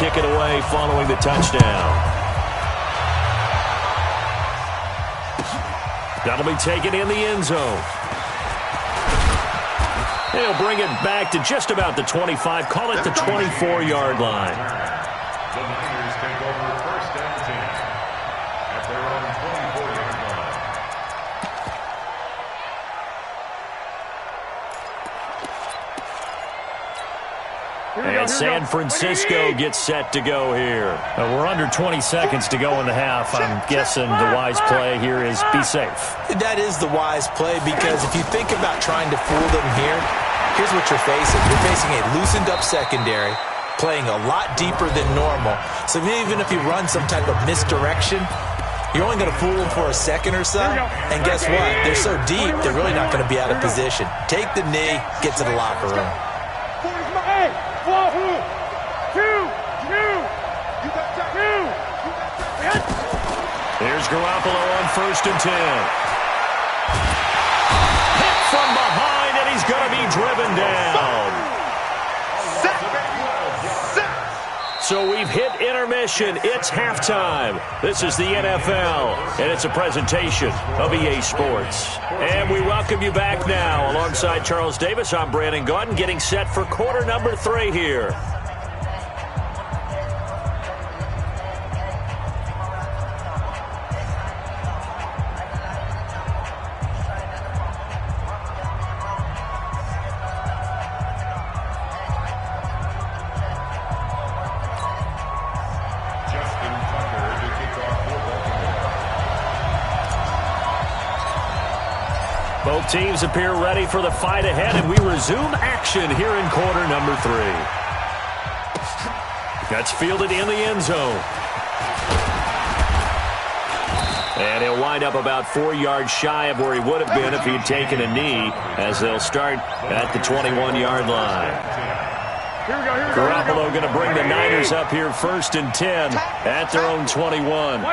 kick it away following the touchdown. That'll be taken in the end zone. They'll bring it back to just about the 25, call it the 24-yard line. The Niners take over first and 10 at their own 24-yard line. And San Francisco gets set to go here. We're under 20 seconds to go in the half. I'm guessing the wise play here is be safe. That is the wise play, because if you think about trying to fool them here, here's what you're facing. You're facing a loosened up secondary, playing a lot deeper than normal. So even if you run some type of misdirection, you're only going to fool them for a second or so. And guess what? They're so deep, they're really not going to be out of position. Take the knee, get to the locker room. Here's Garoppolo on 1st and 10. Hit from behind, and he's going to be driven down. So we've hit intermission. It's halftime. This is the NFL, and it's a presentation of EA Sports. And we welcome you back now. Alongside Charles Davis, I'm Brandon Gaudin, getting set for quarter number 3 here. Both teams appear ready for the fight ahead, and we resume action here in quarter number 3. That's fielded in the end zone. And he'll wind up about 4 yards shy of where he would have been if he'd taken a knee, as they'll start at the 21-yard line. Garoppolo going to bring the Niners up here 1st and 10 at their own 21.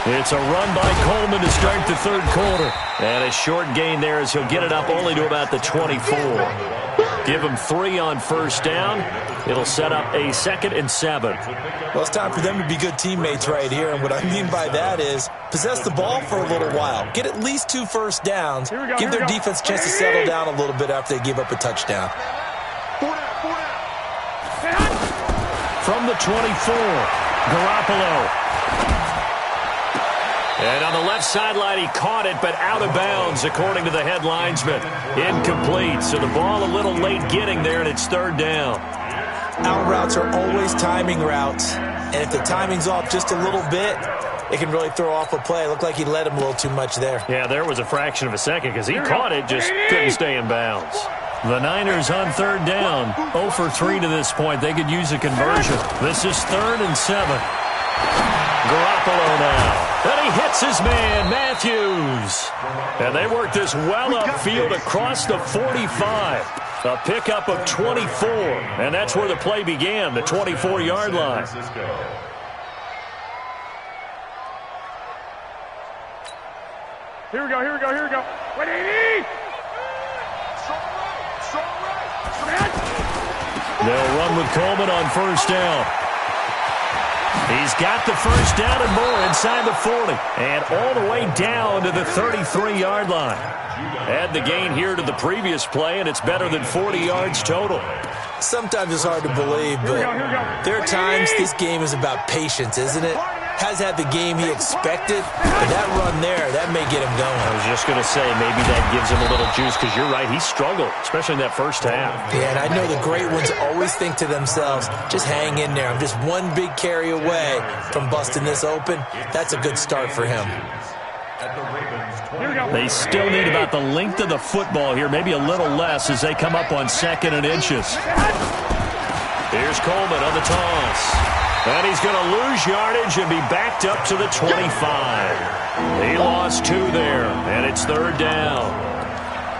It's a run by Coleman to start the 3rd quarter. And a short gain there as he'll get it up only to about the 24. Give him 3 on 1st down. It'll set up a 2nd and 7. Well, it's time for them to be good teammates right here. And what I mean by that is possess the ball for a little while. Get at least 2 first downs. Give their defense a chance to settle down a little bit after they give up a touchdown. From the 24, Garoppolo. And on the left sideline, he caught it, but out of bounds, according to the head linesman. Incomplete, so the ball a little late getting there, and it's 3rd down. Out routes are always timing routes, and if the timing's off just a little bit, it can really throw off a play. It looked like he led him a little too much there. Yeah, there was a fraction of a second, because he caught it, just couldn't stay in bounds. The Niners on 3rd down, 0 for 3 to this point. They could use a conversion. This is 3rd and 7. Garoppolo now. And he hits his man, Matthews. And they work this well upfield across the 45. A pickup of 24. And that's where the play began, the 24-yard line. Here we go. Wait, 80! They'll run with Coleman on 1st down. He's got the 1st down and more inside the 40. And all the way down to the 33-yard line. Add the gain here to the previous play, and it's better than 40 yards total. Sometimes it's hard to believe, but there are times this game is about patience, isn't it? Has had the game he expected, but that run there, that may get him going. I was just going to say, maybe that gives him a little juice, because you're right, he struggled, especially in that 1st half. Yeah, and I know the great ones always think to themselves, just hang in there. I'm just one big carry away from busting this open. That's a good start for him. They still need about the length of the football here, maybe a little less as they come up on 2nd and inches. Here's Coleman on the toss. And he's going to lose yardage and be backed up to the 25. He lost 2 there, and it's 3rd down.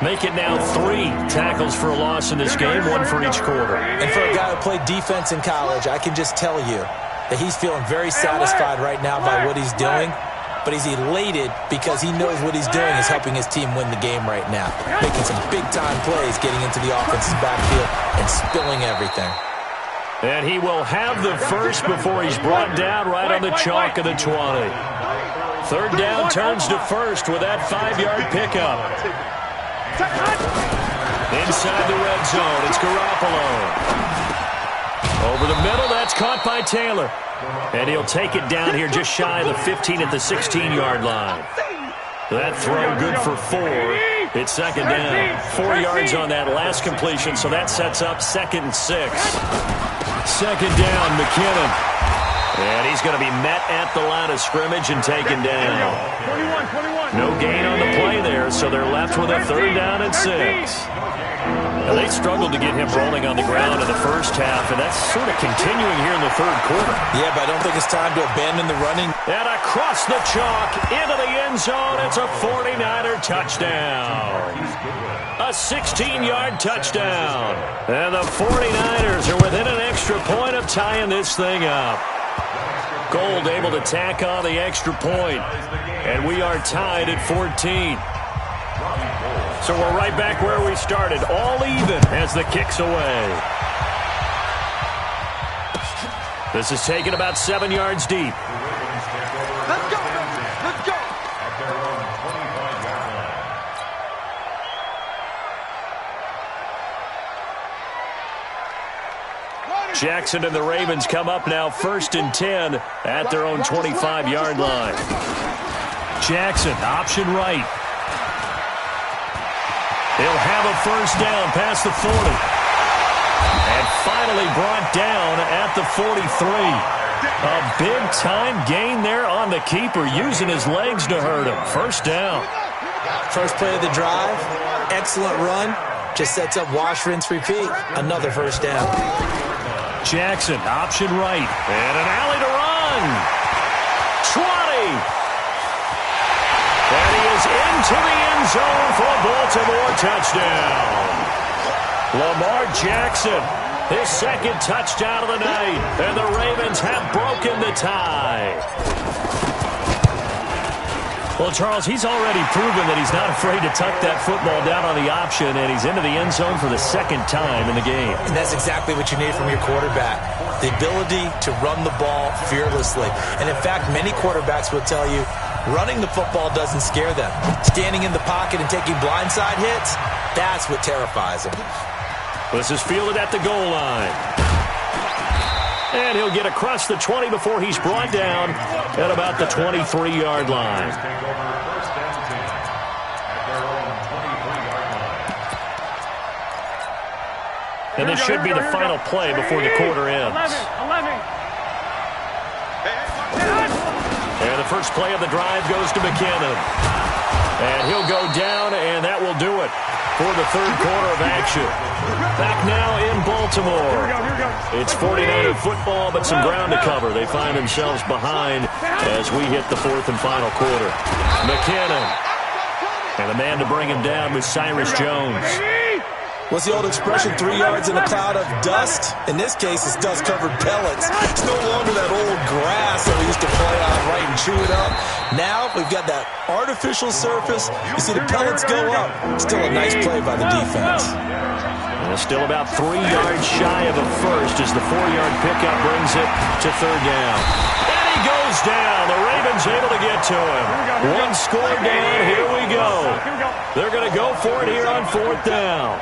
Make it now 3 tackles for a loss in this game, 1 for each quarter. And for a guy who played defense in college, I can just tell you that he's feeling very satisfied right now by what he's doing. but he's elated because he knows what he's doing is helping his team win the game right now. Making some big-time plays, getting into the offense's backfield, and spilling everything. And he will have the first before he's brought down right on the chalk of the 20. Third down turns to first with that 5-yard pickup. Inside the red zone, it's Garoppolo. Over the middle, that's caught by Taylor. And he'll take it down here just shy of the 15 at the 16-yard line. That throw good for 4. It's second down. 4 yards on that last completion, so that sets up 2nd and 6. Second down, McKinnon. And he's going to be met at the line of scrimmage and taken down. No gain on the play there, so they're left with a 3rd down and 6. Now, they struggled to get him rolling on the ground in the first half, and that's sort of continuing here in the 3rd quarter. Yeah, but I don't think it's time to abandon the running. And across the chalk, into the end zone, it's a 49er touchdown. A 16-yard touchdown. And the 49ers are within an extra point of tying this thing up. Gold able to tack on the extra point. And we are tied at 14. So we're right back where we started, all even as the kick's away. This is taken about 7 yards deep. Let's go! Let's go! Jackson and the Ravens come up now 1st and 10 at their own 25-yard line. Jackson, option right. He'll have a first down past the 40. And finally brought down at the 43. A big-time gain there on the keeper, using his legs to hurt him. First down. First play of the drive. Excellent run. Just sets up wash, rinse, repeat. Another first down. Jackson, option right. And an alley to run. 20. And he is into the end zone for a Baltimore touchdown. Lamar Jackson, his 2nd touchdown of the night. And the Ravens have broken the tie. Well, Charles, he's already proven that he's not afraid to tuck that football down on the option, and he's into the end zone for the 2nd time in the game. And that's exactly what you need from your quarterback. The ability to run the ball fearlessly. And in fact, many quarterbacks will tell you, running the football doesn't scare them. Standing in the pocket and taking blindside hits, that's what terrifies them. This is fielded at the goal line. And he'll get across the 20 before he's brought down at about the 23-yard line. And this should be the final play before the quarter ends. 11. And the first play of the drive goes to McKinnon. And he'll go down, and that will do it for the 3rd quarter of action. Back now in Baltimore. It's 49er football, but some ground to cover. They find themselves behind as we hit the 4th and final quarter. McKinnon. And the man to bring him down was Cyrus Jones. What's the old expression, 3 yards in a cloud of dust? In this case, it's dust-covered pellets. It's no longer that old grass that we used to play on, right, and chew it up. Now we've got that artificial surface. You see the pellets go up. Still a nice play by the defense. And still about 3 yards shy of a first as the 4-yard pickup brings it to 3rd down. And he goes down. The Ravens able to get to him. One score down. Here we go. They're going to go for it here on 4th down.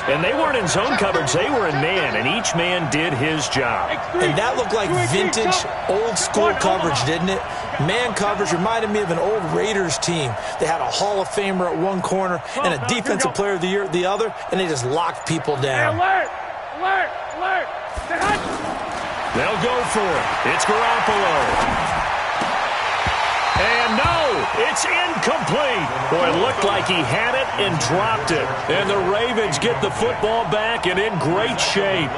And they weren't in zone coverage. They were in man, and each man did his job. And that looked like vintage, old-school coverage, didn't it? Man coverage reminded me of an old Raiders team. They had a Hall of Famer at one corner and a Defensive Player of the Year at the other, and they just locked people down. Alert! They'll go for it. It's Garoppolo. And no, it's incomplete. Boy, it looked like he had it and dropped it. And the Ravens get the football back and in great shape.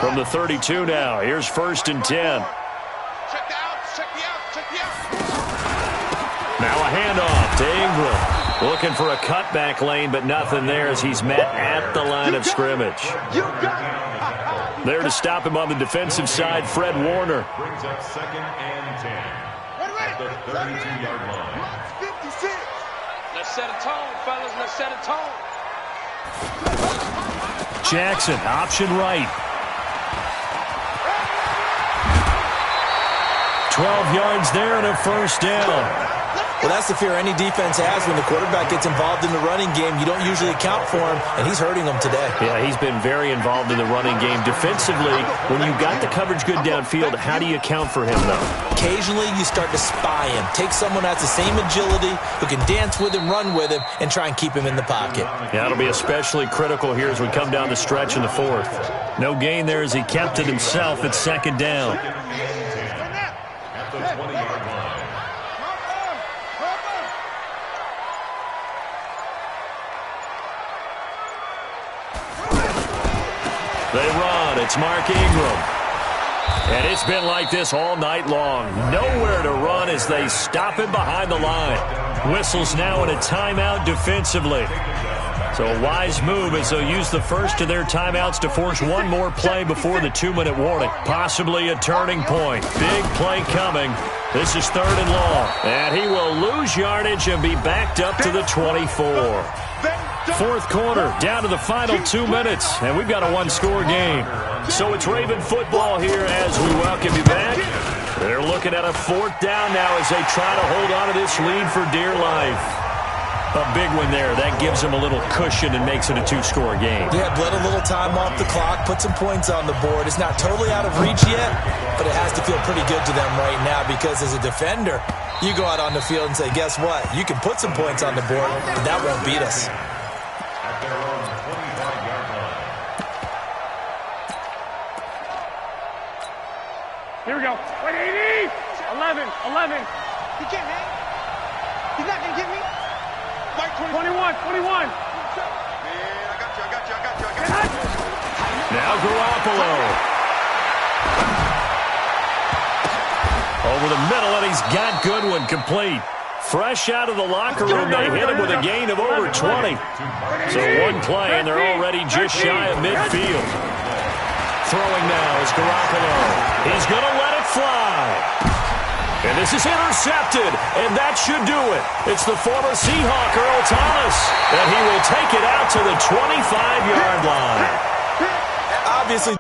From the 32 now, here's 1st and 10. Now a handoff to Ingram. Looking for a cutback lane, but nothing there as he's met at the line of scrimmage. There to stop him on the defensive side, Fred Warner. Brings up 2nd and 10 at the 32-yard line. 56. Let's set a tone, fellas. Let's set a tone. Jackson, option right. 12 yards there and a first down. Well, that's the fear any defense has when the quarterback gets involved in the running game. You don't usually account for him, and he's hurting them today. Yeah, he's been very involved in the running game. Defensively, when you've got the coverage good downfield, how do you account for him, though? Occasionally, you start to spy him. Take someone that's the same agility, who can dance with him, run with him, and try and keep him in the pocket. Yeah, it'll be especially critical here as we come down the stretch in the fourth. No gain there as he kept it himself at 2nd down. At the 20-yard line. They run. It's Mark Ingram. And it's been like this all night long. Nowhere to run as they stop him behind the line. Whistles now in a timeout defensively. So a wise move as they'll use the first of their timeouts to force one more play before the 2-minute warning. Possibly a turning point. Big play coming. This is 3rd and long. And he will lose yardage and be backed up to the 24. Fourth quarter, down to the final 2 minutes, and we've got a one-score game. So it's Raven football here as we welcome you back. They're looking at a 4th down now as they try to hold on to this lead for dear life. A big one there. That gives them a little cushion and makes it a 2-score game. Yeah, bled a little time off the clock, put some points on the board. It's not totally out of reach yet, but it has to feel pretty good to them right now because as a defender, you go out on the field and say, guess what? You can put some points on the board, but that won't beat us. At their own 25-yard line. Here we go. Wait, 80! 11. He can't hang. He's not going to get me. Mike, 21. Man, I got you. Now Garoppolo. Over the middle, and he's got Goodwin complete. Fresh out of the locker room, they hit him with a gain of over 20. So one play, and they're already just shy of midfield. Throwing now is Garoppolo. He's going to let it fly. And this is intercepted, and that should do it. It's the former Seahawk, Earl Thomas, and he will take it out to the 25-yard line. Obviously